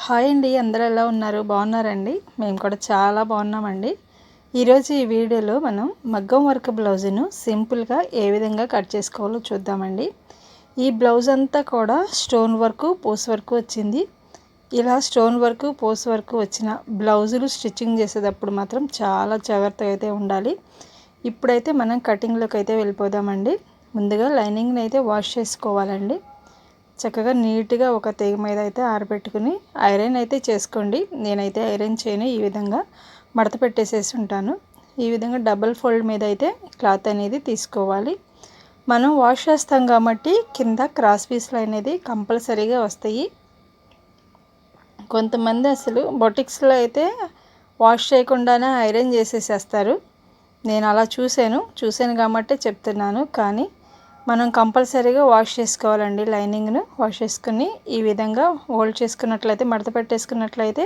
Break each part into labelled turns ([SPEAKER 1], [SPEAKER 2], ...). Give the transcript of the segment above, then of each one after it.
[SPEAKER 1] Hi అండి, అందరూ ఎలా ఉన్నారు? బాగున్నారండి? మేము కూడా చాలా బాగున్నామండి. ఈరోజు ఈ వీడియోలో మనం మగ్గం వర్క్ బ్లౌజును సింపుల్గా ఏ విధంగా కట్ చేసుకోవాలో చూద్దామండి. ఈ బ్లౌజ్ అంతా కూడా స్టోన్ వర్క్, పోస్ వర్క్ వచ్చింది. ఇలా స్టోన్ వర్క్, పోస్ వర్క్ వచ్చిన బ్లౌజులు స్టిచ్చింగ్ చేసేటప్పుడు మాత్రం చాలా జాగ్రత్తగా అయితే ఉండాలి. ఇప్పుడైతే మనం కటింగ్లోకి అయితే వెళ్ళిపోదామండి. ముందుగా లైనింగ్ని అయితే వాష్ చేసుకోవాలండి. చక్కగా నీట్గా ఒక తీగ మీద అయితే ఆరబెట్టుకుని ఐరన్ అయితే చేసుకోండి. నేనైతే ఐరన్ చేయను, ఈ విధంగా మడత పెట్టేసేసి ఉంటాను. ఈ విధంగా డబుల్ ఫోల్డ్ మీద అయితే క్లాత్ అనేది తీసుకోవాలి. మనం వాష్ చేస్తాం కాబట్టి కింద క్రాస్ పీస్లు అనేది కంపల్సరీగా వస్తాయి. కొంతమంది అసలు బొటిక్స్లో అయితే వాష్ చేయకుండానే ఐరన్ చేసేసేస్తారు. నేను అలా చూశాను కాబట్టి చెప్తున్నాను. కానీ మనం కంపల్సరీగా వాష్ చేసుకోవాలండి. లైనింగ్ను వాష్ చేసుకుని ఈ విధంగా హోల్డ్ చేసుకున్నట్లయితే, మడత పెట్టేసుకున్నట్లయితే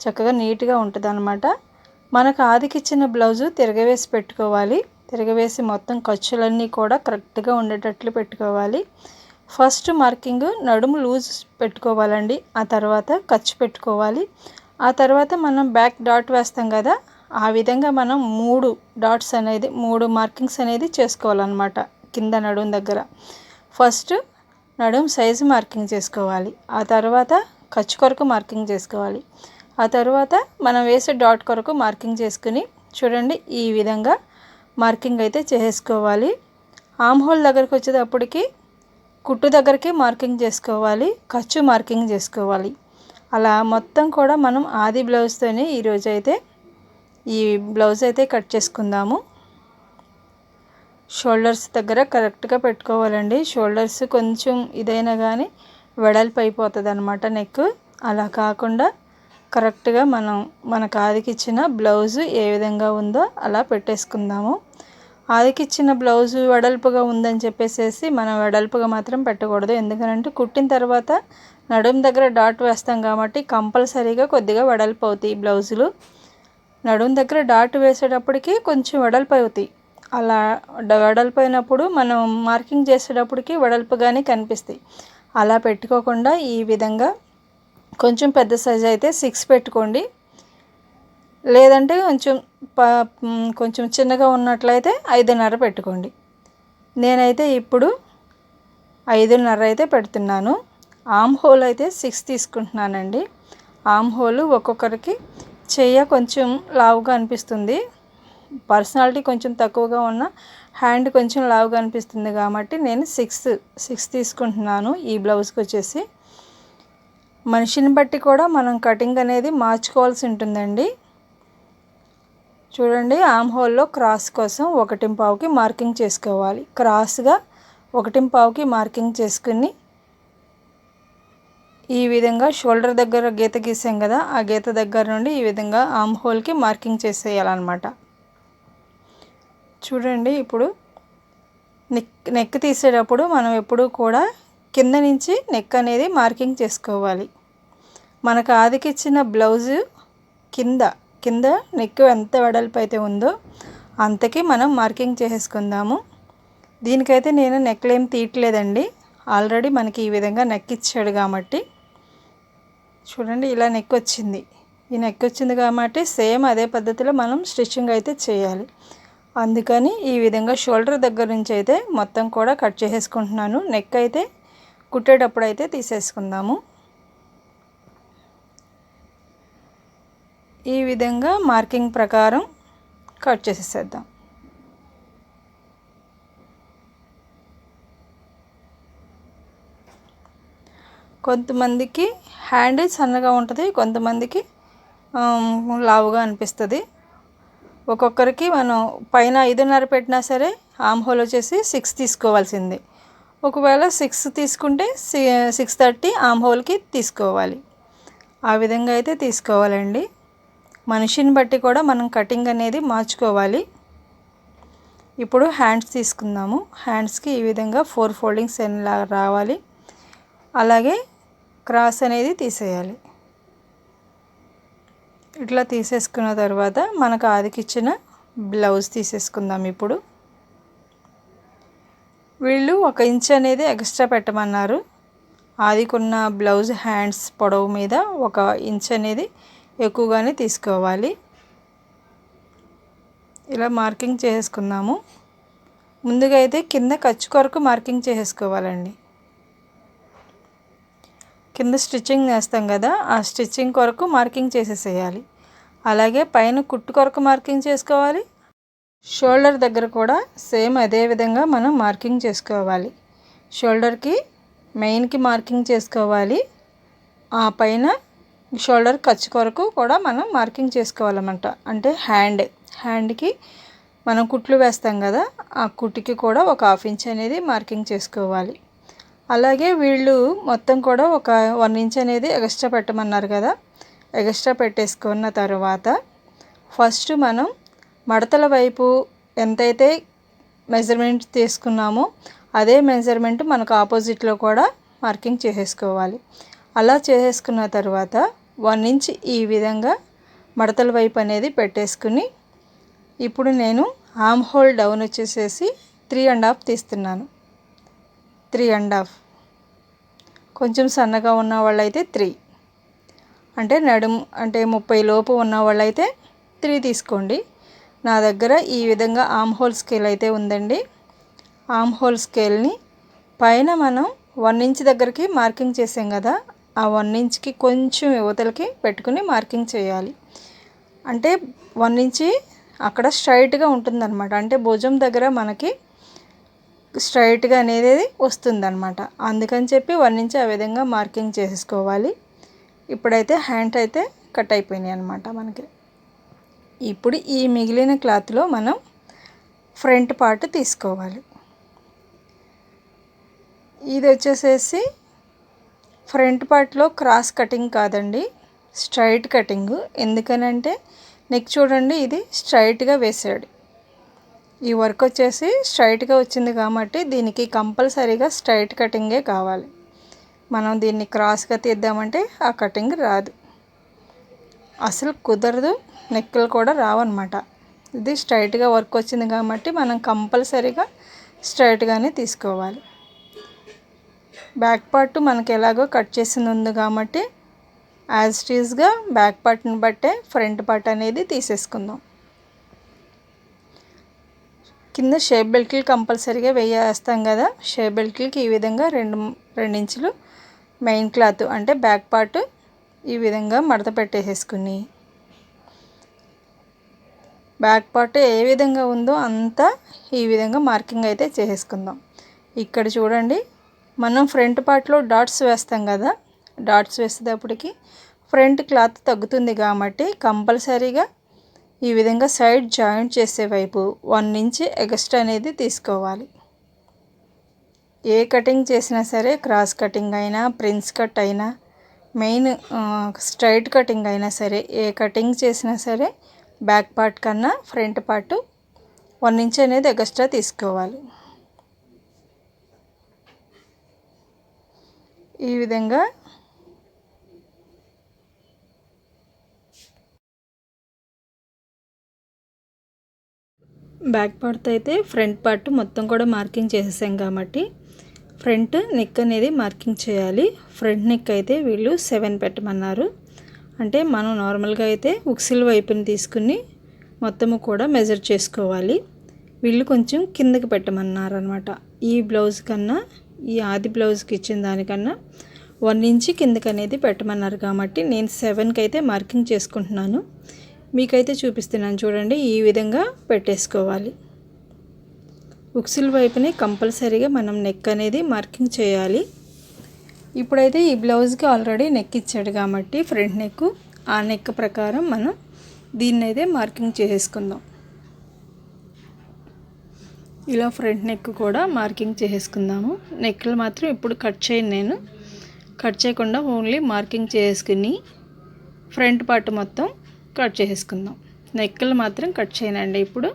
[SPEAKER 1] చక్కగా నీట్గా ఉంటుంది అన్నమాట. మనకు ఆదికిచ్చిన బ్లౌజు తిరగవేసి పెట్టుకోవాలి. తిరగవేసి మొత్తం ఖర్చులన్నీ కూడా కరెక్ట్గా ఉండేటట్లు పెట్టుకోవాలి. ఫస్ట్ మార్కింగ్ నడుము లూజ్ పెట్టుకోవాలండి. ఆ తర్వాత ఖర్చు పెట్టుకోవాలి. ఆ తర్వాత మనం బ్యాక్ డాట్ వేస్తాం కదా, ఆ విధంగా మనం 3 డాట్స్ అనేది 3 మార్కింగ్స్ అనేది చేసుకోవాలన్నమాట. కింద నడుము దగ్గర ఫస్ట్ నడుము సైజు మార్కింగ్ చేసుకోవాలి. ఆ తర్వాత ఖర్చు కొరకు మార్కింగ్ చేసుకోవాలి. ఆ తర్వాత మనం వేసే డాట్ కొరకు మార్కింగ్ చేసుకుని చూడండి, ఈ విధంగా మార్కింగ్ అయితే చేసుకోవాలి. ఆమ్ హోల్ దగ్గరికి వచ్చేటప్పటికి కుట్టు దగ్గరికి మార్కింగ్ చేసుకోవాలి, ఖర్చు మార్కింగ్ చేసుకోవాలి. అలా మొత్తం కూడా మనం ఆది బ్లౌజ్తోనే ఈరోజు అయితే ఈ బ్లౌజ్ అయితే కట్ చేసుకుందాము. షోల్డర్స్ దగ్గర కరెక్ట్గా పెట్టుకోవాలండి. షోల్డర్స్ కొంచెం ఇదైనా కానీ వెడల్పు అయిపోతుంది అన్నమాట నెక్. అలా కాకుండా కరెక్ట్గా మనకు ఆదికిచ్చిన బ్లౌజు ఏ విధంగా ఉందో అలా పెట్టేసుకుందాము. ఆదికిచ్చిన బ్లౌజు వెడల్పుగా ఉందని చెప్పేసి మనం వెడల్పుగా మాత్రం పెట్టకూడదు. ఎందుకంటే కుట్టిన తర్వాత నడుము దగ్గర డాట్ వేస్తాం కాబట్టి కంపల్సరీగా కొద్దిగా వెడల్పు అవుతాయి బ్లౌజులు. నడుము దగ్గర డాట్ వేసేటప్పటికి కొంచెం వెడల్పు అవుతాయి. అలా వెడల్పోయినప్పుడు మనం మార్కింగ్ చేసేటప్పటికి వెడల్పుగానే కనిపిస్తాయి. అలా పెట్టుకోకుండా ఈ విధంగా కొంచెం పెద్ద సైజు అయితే 6 పెట్టుకోండి. లేదంటే కొంచెం చిన్నగా ఉన్నట్లయితే 5.5 పెట్టుకోండి. నేనైతే ఇప్పుడు 5.5 అయితే పెడుతున్నాను. ఆమ్ హోల్ అయితే 6 తీసుకుంటున్నానండి. ఆమ్ హోల్ ఒక్కొక్కరికి చెయ్య కొంచెం లావుగా అనిపిస్తుంది. పర్సనాలిటీ కొంచెం తక్కువగా ఉన్న హ్యాండ్ కొంచెం లావుగా అనిపిస్తుంది కాబట్టి నేను 6 తీసుకుంటున్నాను. ఈ బ్లౌజ్కి వచ్చేసి మనిషిని బట్టి కూడా మనం కటింగ్ అనేది మార్చుకోవాల్సి ఉంటుందండి. చూడండి, ఆమ్ హోల్లో క్రాస్ కోసం 1.5కి మార్కింగ్ చేసుకోవాలి. క్రాస్గా 1.5కి మార్కింగ్ చేసుకుని ఈ విధంగా షోల్డర్ దగ్గర గీత గీసాం కదా, ఆ గీత దగ్గర నుండి ఈ విధంగా ఆమ్ హోల్కి మార్కింగ్ చేసేయాలన్నమాట. చూడండి, ఇప్పుడు నెక్ తీసేటప్పుడు మనం ఎప్పుడూ కూడా కింద నుంచి నెక్ అనేది మార్కింగ్ చేసుకోవాలి. మనకు ఆదికిచ్చిన బ్లౌజు కింద నెక్ ఎంత వెడల్పు అయితే ఉందో అంతకి మనం మార్కింగ్ చేసేసుకుందాము. దీనికైతే నేను నెక్లు ఏం తీయట్లేదండి. ఆల్రెడీ మనకి ఈ విధంగా నెక్ ఇచ్చాడు కాబట్టి చూడండి, ఇలా నెక్ వచ్చింది. ఈ నెక్ వచ్చింది కాబట్టి సేమ్ అదే పద్ధతిలో మనం స్టిచ్చింగ్ అయితే చేయాలి. అందుకని ఈ విధంగా షోల్డర్ దగ్గర నుంచి అయితే మొత్తం కూడా కట్ చేసేసుకుంటున్నాను. నెక్ అయితే కుట్టేటప్పుడు అయితే తీసేసుకుందాము. ఈ విధంగా మార్కింగ్ ప్రకారం కట్ చేసేసేద్దాం. కొంతమందికి హ్యాండ్ సన్నగా ఉంటుంది, కొంతమందికి లావుగా అనిపిస్తుంది. ఒక్కొక్కరికి మనం పైన 5.5 పెట్టినా సరే ఆమ్ హోల్ వచ్చేసి 6 తీసుకోవాల్సింది. ఒకవేళ 6 తీసుకుంటే 6.30 ఆమ్ హోల్కి తీసుకోవాలి. ఆ విధంగా అయితే తీసుకోవాలండి. మనిషిని బట్టి కూడా మనం కటింగ్ అనేది మార్చుకోవాలి. ఇప్పుడు హ్యాండ్స్ తీసుకుందాము. హ్యాండ్స్కి ఈ విధంగా 4 ఫోల్డింగ్స్ రావాలి. అలాగే క్రాస్ అనేది తీసేయాలి. ఇట్లా తీసేసుకున్న తర్వాత మనకు ఆదికిచ్చిన బ్లౌజ్ తీసేసుకుందాం. ఇప్పుడు వీళ్ళు 1 ఇంచ్ అనేది ఎక్స్ట్రా పెట్టమన్నారు. ఆదికున్న బ్లౌజ్ హ్యాండ్స్ పొడవు మీద 1 ఇంచ్ అనేది ఎక్కువగానే తీసుకోవాలి. ఇలా మార్కింగ్ చేసుకుందాము. ముందుగా అయితే కింద ఖర్చు కొరకు మార్కింగ్ చేసుకోవాలండి. కింద స్టిచ్చింగ్ వేస్తాం కదా, ఆ స్టిచ్చింగ్ కొరకు మార్కింగ్ చేసేసేయాలి. అలాగే పైన కుట్టు కొరకు మార్కింగ్ చేసుకోవాలి. షోల్డర్ దగ్గర కూడా సేమ్ అదే విధంగా మనం మార్కింగ్ చేసుకోవాలి. షోల్డర్కి మెయిన్కి మార్కింగ్ చేసుకోవాలి. ఆ పైన షోల్డర్ ఖర్చు కొరకు కూడా మనం మార్కింగ్ చేసుకోవాలన్నమాట. అంటే హ్యాండ్కి మనం కుట్లు వేస్తాం కదా, ఆ కుట్టుకి కూడా 1/2 ఇంచ్ అనేది మార్కింగ్ చేసుకోవాలి. అలాగే వీళ్ళు మొత్తం కూడా 1 ఇంచ్ అనేది ఎక్స్ట్రా పెట్టమన్నారు కదా, ఎక్స్ట్రా పెట్టేసుకున్న తర్వాత ఫస్ట్ మనం మడతల వైపు ఎంతైతే మెజర్మెంట్ తీసుకున్నామో అదే మెజర్మెంట్ మనకు ఆపోజిట్లో కూడా మార్కింగ్ చేసేసుకోవాలి. అలా చేసేసుకున్న తర్వాత 1 ఇంచ్ ఈ విధంగా మడతల వైపు అనేది పెట్టేసుకుని, ఇప్పుడు నేను ఆర్మ్ హోల్ డౌన్ వచ్చేసేసి 3.5 తీస్తున్నాను. 3.5 కొంచెం సన్నగా ఉన్న వాళ్ళైతే 3, అంటే నడుము అంటే 30 లోపు ఉన్న వాళ్ళైతే 3 తీసుకోండి. నా దగ్గర ఈ విధంగా ఆర్మ్ హోల్ స్కేల్ అయితే ఉందండి. ఆర్మ్ హోల్ స్కేల్ని పైన మనం 1 ఇంచ్ దగ్గరికి మార్కింగ్ చేసాం కదా, ఆ 1 ఇంచ్కి కొంచెం యువతలకి పెట్టుకుని మార్కింగ్ చేయాలి. అంటే 1 ఇంచ్ అక్కడ స్ట్రైట్గా ఉంటుందన్నమాట. అంటే భుజం దగ్గర మనకి స్ట్రైట్గా అనేది వస్తుందన్నమాట. అందుకని చెప్పి 1 ఇంచ్ ఆ విధంగా మార్కింగ్ చేసుకోవాలి. ఇప్పుడైతే హ్యాండ్ అయితే కట్ అయిపోయినాయి అన్నమాట మనకి. ఇప్పుడు ఈ మిగిలిన క్లాత్లో మనం ఫ్రంట్ పార్ట్ తీసుకోవాలి. ఇది వచ్చేసేసి ఫ్రంట్ పార్ట్లో క్రాస్ కటింగ్ కాదండి, స్ట్రైట్ కటింగ్. ఎందుకనంటే నెక్ చూడండి, ఇది స్ట్రైట్గా వేసాడు. ఈ వర్క్ వచ్చేసి స్ట్రైట్గా వచ్చింది కాబట్టి దీనికి కంపల్సరీగా స్ట్రైట్ కటింగే కావాలి. మనం దీన్ని క్రాస్గా తీద్దామంటే ఆ కటింగ్ రాదు, అసలు కుదరదు, నెక్కులు కూడా రావన్నమాట. ఇది స్ట్రైట్గా వర్క్ వచ్చింది కాబట్టి మనం కంపల్సరీగా స్ట్రైట్గానే తీసుకోవాలి. బ్యాక్ పార్ట్ మనకి ఎలాగో కట్ చేసింది ఉంది కాబట్టి యాజ్ ఇట్ ఈస్గా బ్యాక్ పార్ట్ని బట్టే ఫ్రంట్ పార్ట్ అనేది తీసేసుకుందాం. కింద షేప్ బెల్ట్లు కంపల్సరీగా వేస్తాం కదా, షేప్ బెల్ట్లకి ఈ విధంగా 2 ఇంచులు మెయిన్ క్లాత్ అంటే బ్యాక్ పార్ట్ ఈ విధంగా మడత పెట్టేసేసుకుని, బ్యాక్ పార్ట్ ఏ విధంగా ఉందో అంతా ఈ విధంగా మార్కింగ్ అయితే చేసేసుకుందాం. ఇక్కడ చూడండి, మనం ఫ్రంట్ పార్ట్లో డాట్స్ వేస్తాం కదా, డాట్స్ వేసేటప్పటికి ఫ్రంట్ క్లాత్ తగ్గుతుంది కాబట్టి కంపల్సరీగా ఈ విధంగా సైడ్ జాయింట్ చేసే వైపు 1 ఇంచ్ ఎక్స్ట్రా అనేది తీసుకోవాలి. ఏ కటింగ్ చేసినా సరే, క్రాస్ కటింగ్ అయినా, ప్రిన్స్ కట్ అయినా, మెయిన్ స్ట్రైట్ కటింగ్ అయినా సరే, ఏ కటింగ్ చేసినా సరే బ్యాక్ పార్ట్ కన్నా ఫ్రంట్ పార్ట్ 1 ఇంచ్ అనేది ఎక్స్ట్రా తీసుకోవాలి. ఈ విధంగా బ్యాక్ పార్ట్ అయితే ఫ్రంట్ పార్ట్ మొత్తం కూడా మార్కింగ్ చేసేసాం కాబట్టి ఫ్రంట్ నెక్ అనేది మార్కింగ్ చేయాలి. ఫ్రంట్ నెక్ అయితే వీళ్ళు 7 పెట్టమన్నారు. అంటే మనం నార్మల్గా అయితే ఉక్సిల్ వైపుని తీసుకుని మొత్తము కూడా మెజర్ చేసుకోవాలి. వీళ్ళు కొంచెం కిందకి పెట్టమన్నారు అనమాట. ఈ బ్లౌజ్ కన్నా, ఈ ఆది బ్లౌజ్కి ఇచ్చిన దానికన్నా 1 ఇంచ్ కిందకి అనేది పెట్టమన్నారు కాబట్టి నేను 7కి అయితే మార్కింగ్ చేసుకుంటున్నాను. మీకైతే చూపిస్తున్నాను చూడండి, ఈ విధంగా పెట్టేసుకోవాలి. ఉక్సిల్ వైపుని కంపల్సరీగా మనం నెక్ అనేది మార్కింగ్ చేయాలి. ఇప్పుడైతే ఈ బ్లౌజ్కి ఆల్రెడీ నెక్ ఇచ్చాడు కాబట్టి ఫ్రంట్ నెక్, ఆ నెక్ ప్రకారం మనం దీన్ని అయితే మార్కింగ్ చేసేసుకుందాం. ఇలా ఫ్రంట్ నెక్ కూడా మార్కింగ్ చేసేసుకుందాము. నెక్లు మాత్రం ఇప్పుడు కట్ చేయను, నేను కట్ చేయకుండా ఓన్లీ మార్కింగ్ చేసుకుని ఫ్రంట్ పార్ట్ మొత్తం కట్ చేసుకుందాం. నెక్లు మాత్రం కట్ చేయనండి. ఇప్పుడు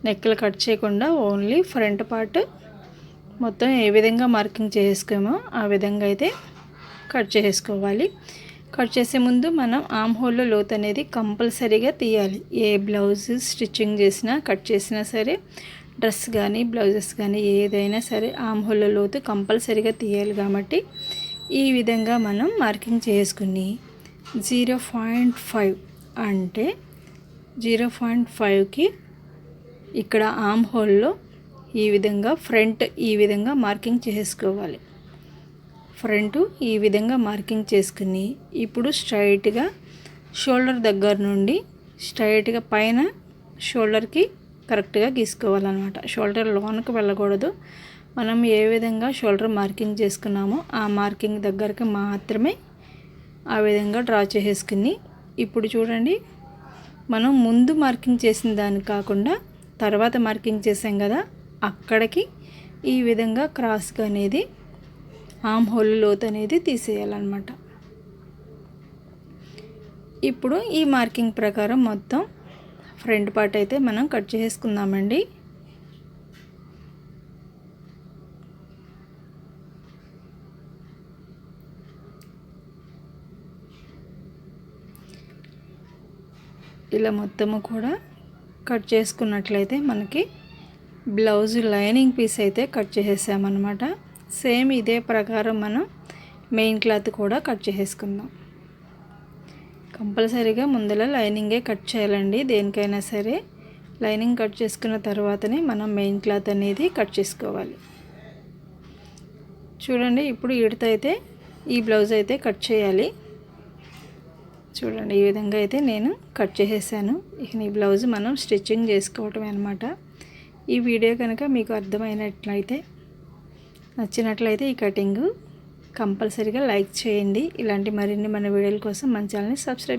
[SPEAKER 1] నెక్లు కట్ చేయకుండా ఓన్లీ ఫ్రంట్ పార్ట్ మొత్తం ఏ విధంగా మార్కింగ్ చేసుకోమో ఆ విధంగా అయితే కట్ చేసుకోవాలి. కట్ చేసే ముందు మనం ఆర్మ్ హోల్లో లోతు అనేది కంపల్సరీగా తీయాలి. ఏ బ్లౌజ్ స్టిచ్చింగ్ చేసినా, కట్ చేసినా సరే, డ్రెస్ కానీ బ్లౌజెస్ కానీ ఏదైనా సరే ఆర్మ్ హోల్లో లోతు కంపల్సరీగా తీయాలి. కాబట్టి ఈ విధంగా మనం మార్కింగ్ చేసుకుని 0.5 అంటే 0.5కి ఇక్కడ ఆర్మ్ హోల్లో ఈ విధంగా ఫ్రంట్ ఈ విధంగా మార్కింగ్ చేసుకోవాలి. ఫ్రంట్ ఈ విధంగా మార్కింగ్ చేసుకుని ఇప్పుడు స్ట్రైట్గా షోల్డర్ దగ్గర నుండి స్ట్రైట్గా పైన షోల్డర్కి కరెక్ట్గా గీసుకోవాలన్నమాట. షోల్డర్ లోనికి వెళ్ళకూడదు. మనం ఏ విధంగా షోల్డర్ మార్కింగ్ చేసుకున్నామో ఆ మార్కింగ్ దగ్గరికి మాత్రమే ఆ విధంగా డ్రా చేసుకుని ఇప్పుడు చూడండి, మనం ముందు మార్కింగ్ చేసిన దాన్ని కాకుండా తర్వాత మార్కింగ్ చేసాం కదా, అక్కడికి ఈ విధంగా క్రాస్గా అనేది ఆర్మ్ హోల్ లోతు అనేది తీసేయాలన్నమాట. ఇప్పుడు ఈ మార్కింగ్ ప్రకారం మొత్తం ఫ్రంట్ పార్ట్ అయితే మనం కట్ చేసుకుందామండి. ఇలా మొత్తము కూడా కట్ చేసుకున్నట్లయితే మనకి బ్లౌజ్ లైనింగ్ పీస్ అయితే కట్ చేసేసామన్నమాట. సేమ్ ఇదే ప్రకారం మనం మెయిన్ క్లాత్ కూడా కట్ చేసుకుందాం. కంపల్సరీగా ముందర లైనింగే కట్ చేయాలండి. దేనికైనా సరే లైనింగ్ కట్ చేసుకున్న తర్వాతనే మనం మెయిన్ క్లాత్ అనేది కట్ చేసుకోవాలి. చూడండి, ఇప్పుడు ఈడతో అయితే ఈ బ్లౌజ్ అయితే కట్ చేయాలి. చూడండి, ఈ విధంగా అయితే నేను కట్ చేసేసాను. ఇక ఈ బ్లౌజ్ మనం స్టిచ్చింగ్ చేసుకోవటమే అనమాట. ఈ వీడియో కనుక మీకు అర్థమైనట్లయితే నచ్చినట్లయితే ఈ కటింగ్ కంపల్సరీగా లైక్ చేయండి. ఇలాంటి మరిన్ని మన వీడియోల కోసం మన ఛానల్ని సబ్స్క్రైబ్